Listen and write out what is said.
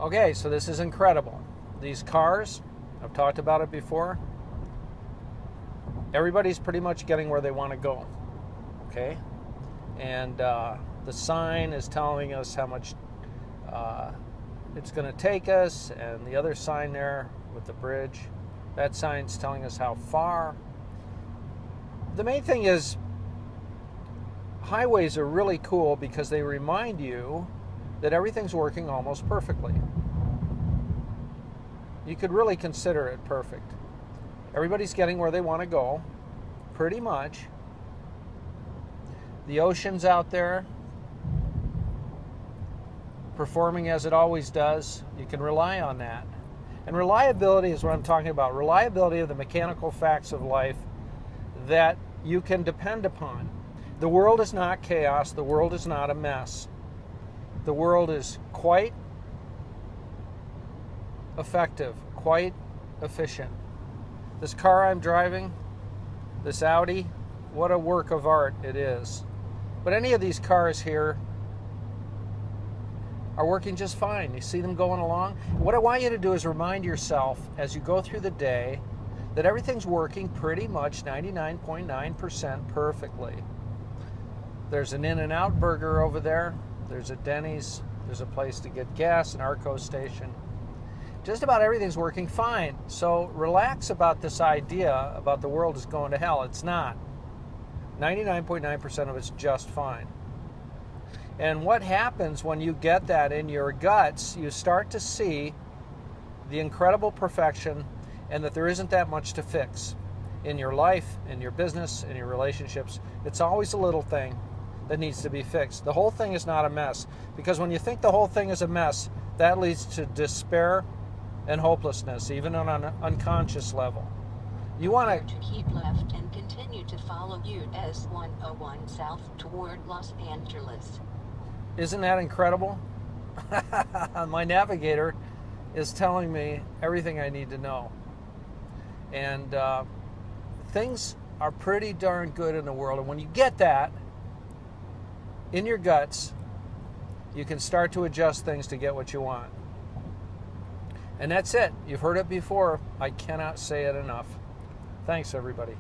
Okay, so this is incredible. These cars, I've talked about it before. Everybody's pretty much getting where they want to go. Okay? And the sign is telling us how much it's going to take us, and the other sign there with the bridge, that sign's telling us how far. The main thing is, highways are really cool because they remind you that everything's working almost perfectly. You could really consider it perfect. Everybody's getting where they want to go, pretty much. The ocean's out there, performing as it always does. You can rely on that. And reliability is what I'm talking about. Reliability of the mechanical facts of life that you can depend upon. The world is not chaos. The world is not a mess. The world is quite effective, quite efficient. This car I'm driving, this Audi, what a work of art it is. But any of these cars here are working just fine. You see them going along. What I want you to do is remind yourself as you go through the day that everything's working pretty much 99.9% perfectly. There's an In-N-Out burger over there. There's a Denny's. There's a place to get gas, an Arco station. Just about everything's working fine. So relax about this idea about the world is going to hell. It's not. 99.9% of it's just fine. And what happens when you get that in your guts, you start to see the incredible perfection and that there isn't that much to fix in your life, in your business, in your relationships. It's always a little thing that needs to be fixed. The whole thing is not a mess, because when you think the whole thing is a mess, that leads to despair and hopelessness, even on an unconscious level. You want to keep left and continue to follow US 101 south toward Los Angeles. Isn't that incredible? My navigator is telling me everything I need to know. And things are pretty darn good in the world. And when you get that in your guts, you can start to adjust things to get what you want. And that's it. You've heard it before. I cannot say it enough. Thanks, everybody.